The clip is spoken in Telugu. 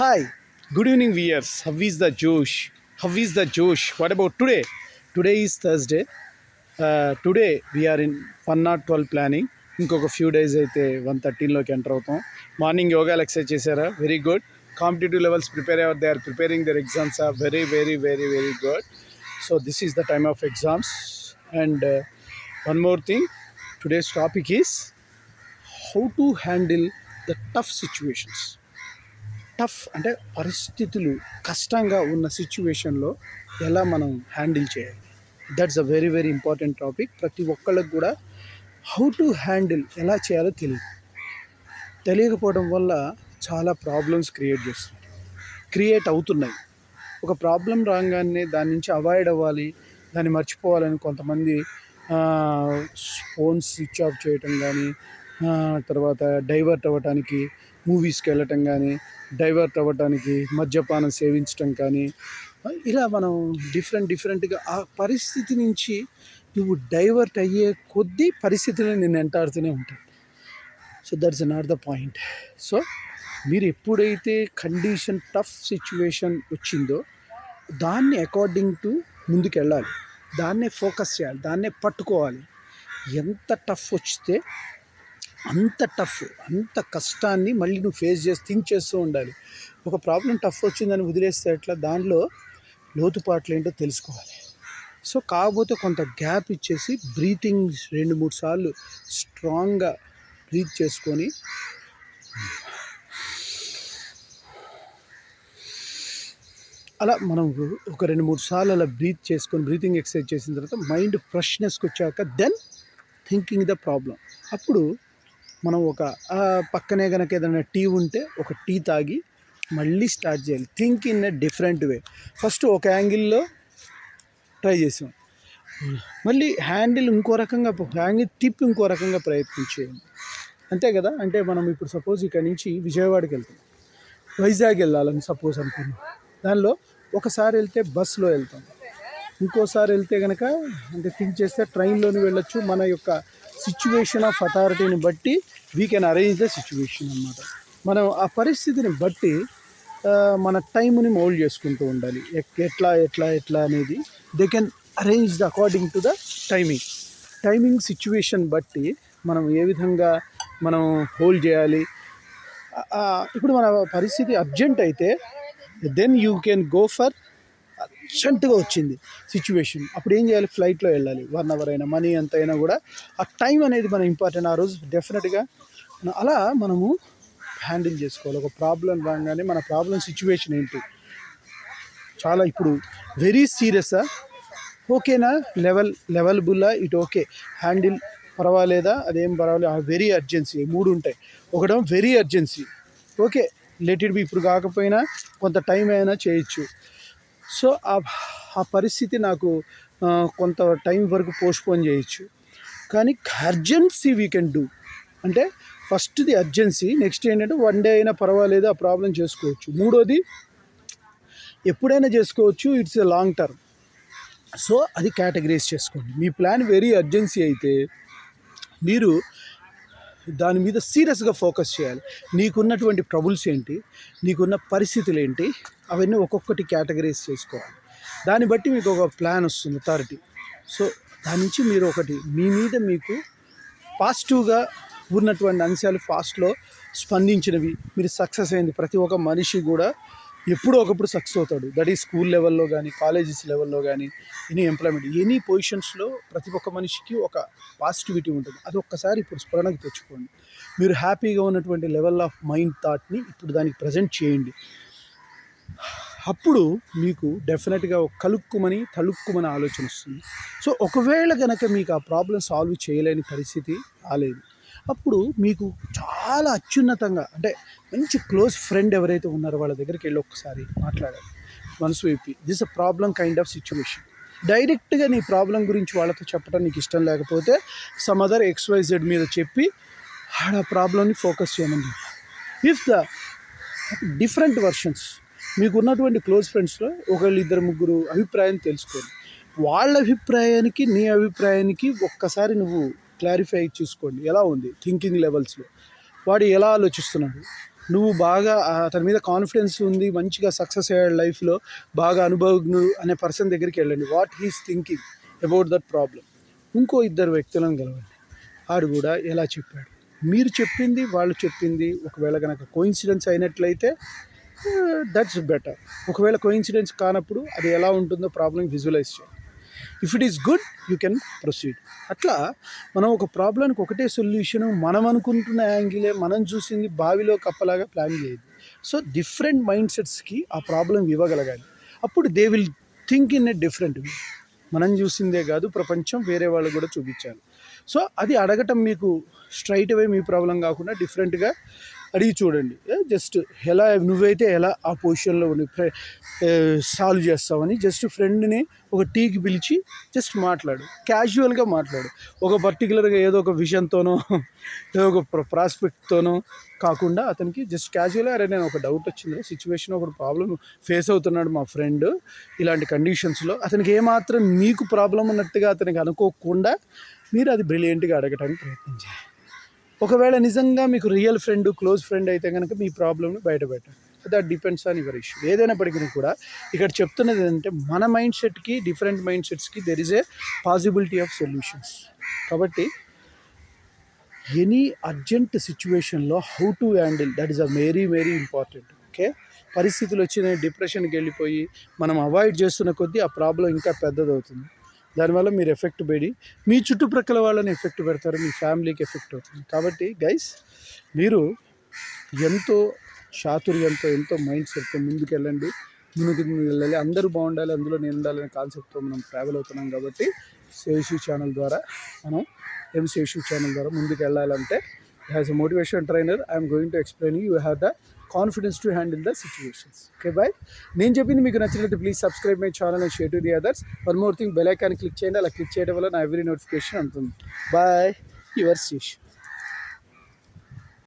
Hi, good evening, viewers. How is the Josh? How is the Josh? What about today? Today is Thursday. Today we are in 112 planning. ఇంకొక ఫ్యూ డేస్ అయితే 113లోకి ఎంటర్ అవుతాం. మార్నింగ్ యోగాలు ఎక్సర్సైజ్ చేశారా? Very good. Competitive levels prepare అయ్యారు. They are preparing their exams are very good. So this is the time of exams. And one more thing, today's topic is how to handle the tough situations. Tough అంటే పరిస్థితులు కష్టంగా ఉన్న సిచ్యువేషన్లో ఎలా మనం హ్యాండిల్ చేయాలి. That's a very important topic. ప్రతి ఒక్కళ్ళకి కూడా హౌ టు హ్యాండిల్ ఎలా చేయాలో తెలియకపోవడం వల్ల చాలా ప్రాబ్లమ్స్ క్రియేట్ అవుతున్నాయి. ఒక ప్రాబ్లం రాగానే దాని నుంచి అవాయిడ్ అవ్వాలి, దాన్ని మర్చిపోవాలని కొంతమంది ఫోన్స్ స్విచ్ ఆఫ్ చేయటం కానీ, తర్వాత డైవర్ట్ అవ్వటానికి మూవీస్కి వెళ్ళటం కానీ, డైవర్ట్ అవ్వటానికి మద్యపానం సేవించటం కానీ, ఇలా మనం డిఫరెంట్గా ఆ పరిస్థితి నుంచి నువ్వు డైవర్ట్ అయ్యే కొద్దీ పరిస్థితులు నేను వెంటాడుతూనే ఉంటాయి. So that's not the point. So మీరు ఎప్పుడైతే టఫ్ సిచ్యువేషన్ వచ్చిందో దాన్ని అకార్డింగ్ టు ముందుకు వెళ్ళాలి, దాన్నే ఫోకస్ చేయాలి, దాన్నే పట్టుకోవాలి. ఎంత టఫ్ వస్తే అంత కష్టాన్ని మళ్ళీ నువ్వు ఫేస్ థింక్ చేస్తూ ఉండాలి. ఒక ప్రాబ్లం టఫ్ వచ్చిందని వదిలేస్తే ఎట్లా, దానిలో లోతుపాట్లు ఏంటో తెలుసుకోవాలి. సో కాకపోతే కొంత గ్యాప్ ఇచ్చేసి బ్రీతింగ్ 2-3 సార్లు స్ట్రాంగ్గా బ్రీత్ చేసుకొని అలా మనం ఒక 2-3 సార్లు అలా బ్రీతింగ్ ఎక్సర్సైజ్ చేసిన తర్వాత మైండ్ ఫ్రెష్నెస్కి వచ్చాక దెన్ థింకింగ్ ద ప్రాబ్లం. అప్పుడు మనం ఒక పక్కనే కనుక ఏదైనా టీ ఉంటే ఒక టీ తాగి మళ్ళీ స్టార్ట్ చేయాలి. Think in a different way. First ఒక యాంగిల్లో ట్రై చేసాం, మళ్ళీ హ్యాండిల్ తిప్పి ఇంకో రకంగా ప్రయత్నించేయండి. అంతే కదా. అంటే మనం ఇప్పుడు సపోజ్ ఇక్కడ నుంచి విజయవాడకి వెళ్తాం, వైజాగ్ వెళ్ళాలని సపోజ్ అనుకున్నాం. దానిలో ఒకసారి వెళ్తే బస్సులో వెళ్తాం, ఇంకోసారి వెళ్తే కనుక అంటే థింక్ చేస్తే ట్రైన్లోని వెళ్ళొచ్చు. మన యొక్క సిచ్యువేషన్ ఆఫ్ అథారిటీని బట్టి we can arrange the situation అన్నమాట. మనం ఆ పరిస్థితిని బట్టి మన టైంని మౌల్డ్ చేసుకుంటూ ఉండాలి. ఎట్లా అనేది they can arrange the according to the timing situation బట్టి మనం ఏ విధంగా మనం హోల్డ్ చేయాలి. ఇప్పుడు మన పరిస్థితి అర్జెంట్ అయితే then you can go for అర్జెంటుగా వచ్చింది సిచ్యువేషన్, అప్పుడు ఏం చేయాలి, ఫ్లైట్లో వెళ్ళాలి. 1 అవర్ అయినా మనీ ఎంత అయినా కూడా ఆ టైం అనేది మన ఇంపార్టెంట్. ఆ రోజు డెఫినెట్గా అలా మనము హ్యాండిల్ చేసుకోవాలి. ఒక ప్రాబ్లం రాగానే మన ప్రాబ్లం సిచ్యువేషన్ ఏంటి, చాలా ఇప్పుడు వెరీ సీరియసా, ఓకేనా, లెవెలబుల్లా, ఇటు ఓకే, హ్యాండిల్ పర్వాలేదా, అదేం పర్వాలేదు, వెరీ అర్జెన్సీ, 3 ఉంటాయి. ఒకటేమో very urgency, okay let it be, ఇప్పుడు కాకపోయినా కొంత టైం అయినా చేయొచ్చు. సో ఆ పరిస్థితి నాకు కొంత టైం వరకు పోస్ట్పోన్ చేయొచ్చు. కానీ అర్జెన్సీ వీ కెన్ డూ. అంటే ఫస్ట్ది అర్జెన్సీ, నెక్స్ట్ ఏంటంటే 1 డే అయినా పర్వాలేదు, ఆ ప్రాబ్లం చేసుకోవచ్చు. 3వది ఎప్పుడైనా చేసుకోవచ్చు, it's a long term. So అది కేటగరైజ్ చేసుకోండి. మీ ప్లాన్ వెరీ అర్జెన్సీ అయితే మీరు దాని మీద సీరియస్గా ఫోకస్ చేయాలి. నీకున్నటువంటి ట్రబుల్స్ ఏంటి, నీకున్న పరిస్థితులు ఏంటి, అవన్నీ ఒక్కొక్కటి కేటగరైజ్ చేసుకోవాలి. దాన్ని బట్టి మీకు ఒక ప్లాన్ వస్తుంది, అథారిటీ. సో దాని నుంచి మీరు మీ మీద మీకు పాజిటివ్గా ఉన్నటువంటి అంశాలు ఫాస్ట్లో స్పందించినవి, మీరు సక్సెస్ అయింది. ప్రతి ఒక్క మనిషి కూడా ఎప్పుడో ఒకప్పుడు సక్సెస్ అవుతాడు. దట్ ఈజ్ స్కూల్ లెవెల్లో కానీ, కాలేజెస్ లెవెల్లో కానీ, ఎంప్లాయ్మెంట్, ఎనీ పొజిషన్స్లో ప్రతి ఒక్క మనిషికి ఒక పాజిటివిటీ ఉంటుంది. అది ఒక్కసారి ఇప్పుడు స్ఫురణకు తెచ్చుకోండి. మీరు హ్యాపీగా ఉన్నటువంటి లెవెల్ ఆఫ్ మైండ్ థాట్ని ఇప్పుడు దానికి ప్రజెంట్ చేయండి. అప్పుడు మీకు డెఫినెట్గా ఒక తలుక్కుమని ఆలోచన వస్తుంది. సో ఒకవేళ కనుక మీకు ఆ ప్రాబ్లం సాల్వ్ చేయలేని పరిస్థితి రాలేదు, అప్పుడు మీకు చాలా అత్యున్నతంగా అంటే మంచి క్లోజ్ ఫ్రెండ్ ఎవరైతే ఉన్నారో వాళ్ళ దగ్గరికి వెళ్ళి ఒక్కసారి మాట్లాడాలి, మనసు YP. This a problem kind of situation. డైరెక్ట్గా నీ ప్రాబ్లం గురించి వాళ్ళతో చెప్పడం నీకు ఇష్టం లేకపోతే సమ్ అదర్ XYZ మీద చెప్పి ఆ ప్రాబ్లమ్ని ఫోకస్ చేయమని. ఇఫ్ ద డిఫరెంట్ వర్షన్స్, మీకు ఉన్నటువంటి క్లోజ్ ఫ్రెండ్స్లో 1-2-3 అభిప్రాయం తెలుసుకోండి. వాళ్ళ అభిప్రాయానికి నీ అభిప్రాయానికి ఒక్కసారి నువ్వు క్లారిఫై చేసుకోండి. ఎలా ఉంది థింకింగ్ లెవెల్స్లో, వాడు ఎలా ఆలోచిస్తున్నాడు, నువ్వు బాగా అతని మీద కాన్ఫిడెన్స్ ఉంది, మంచిగా సక్సెస్ అయ్యాడు లైఫ్లో, బాగా అనుభవజ్ఞుడు అనే పర్సన్ దగ్గరికి వెళ్ళండి. What he's thinking about that problem. ఇంకో ఇద్దరు వ్యక్తులను కలవండి. ఆడు కూడా ఎలా చెప్పాడు, మీరు చెప్పింది వాళ్ళు చెప్పింది ఒకవేళ కనుక కోయిన్సిడెన్స్ అయినట్లయితే దట్స్ బెటర్. ఒకవేళ కోయిన్సిడెన్స్ కానప్పుడు అది ఎలా ఉంటుందో ప్రాబ్లం విజువలైజ్ చేయాలి. If it is good you can proceed. అట్లా మనం ఒక ప్రాబ్లానికి ఒకటే సొల్యూషను, మనం అనుకుంటున్న యాంగిలే, మనం చూసింది బావిలో కప్పలాగా ప్లాన్ చేయదు. సో డిఫరెంట్ మైండ్ సెట్స్కి ఆ ప్రాబ్లం ఇవ్వగలగాలి. అప్పుడు they will think in a different way. మనం చూసిందే కాదు, ప్రపంచం వేరే వాళ్ళు కూడా చూపించాలి. సో అది అడగటం మీకు స్ట్రైట్ అవే మీ ప్రాబ్లం కాకుండా డిఫరెంట్గా అడిగి చూడండి. జస్ట్ ఎలా నువ్వైతే ఎలా ఆ పొజిషన్లో ఉండి సాల్వ్ చేస్తావని జస్ట్ ఫ్రెండ్ని ఒక టీకి పిలిచి జస్ట్ మాట్లాడు, క్యాజువల్గా మాట్లాడు. ఒక పర్టికులర్గా ఏదో ఒక విషన్తోనో ఏదో ఒక ప్రాస్పెక్ట్తోనో కాకుండా అతనికి జస్ట్ క్యాజువల్గా, అరే నేను ఒక డౌట్ వచ్చింది, సిచ్యువేషన్ ఒక ప్రాబ్లం ఫేస్ అవుతున్నాడు మా ఫ్రెండ్ ఇలాంటి కండిషన్స్లో, అతనికి ఏమాత్రం మీకు ప్రాబ్లం ఉన్నట్టుగా అతనికి అనుకోకుండా మీరు అది బ్రిలియంట్గా అడగటానికి ప్రయత్నం చేయాలి. ఒకవేళ నిజంగా మీకు రియల్ ఫ్రెండ్, క్లోజ్ ఫ్రెండ్ అయితే కనుక మీ ప్రాబ్లమ్ని బయటపెట్టండి. That depends on your issue. ఏదైనప్పటికీ కూడా ఇక్కడ చెప్తున్నది ఏంటంటే మన మైండ్ సెట్కి, డిఫరెంట్ మైండ్ సెట్స్కి there is a possibility of solutions. కాబట్టి ఎనీ అర్జెంట్ సిచ్యువేషన్లో how to handle, that is a very very important. Okay, పరిస్థితులు వచ్చిన డిప్రెషన్కి వెళ్ళిపోయి మనం అవాయిడ్ చేస్తున్న కొద్దీ ఆ ప్రాబ్లం ఇంకా పెద్దదవుతుంది. దానివల్ల మీరు ఎఫెక్ట్ పడి మీ చుట్టుప్రక్కల వాళ్ళని ఎఫెక్ట్ పెడతారు, మీ ఫ్యామిలీకి ఎఫెక్ట్ అవుతుంది. కాబట్టి గైస్, మీరు ఎంతో చాతుర్యంతో, ఎంతో మైండ్ సెట్తో ముందుకు వెళ్ళండి, ముందుకు వెళ్ళాలి. అందరూ బాగుండాలి, అందులో నేను ఉండాలనే కాన్సెప్ట్తో మనం ట్రావెల్ అవుతున్నాం. కాబట్టి శేషు ఛానల్ ద్వారా మనం శేషు ఛానల్ ద్వారా ముందుకు వెళ్ళాలంటే as a motivation trainer I'm going to explain you have the confidence to handle the situations. Okay bye. నేను చెప్పింది మీకు నచ్చినట్టు please subscribe my channel and share to the others. One more thing, bell icon click చేయండి. అలా క్లిక్ చేయడం వల్ల నా ఎవ్రీ నోటిఫికేషన్ అందుతుంది. Bye, your Seshu.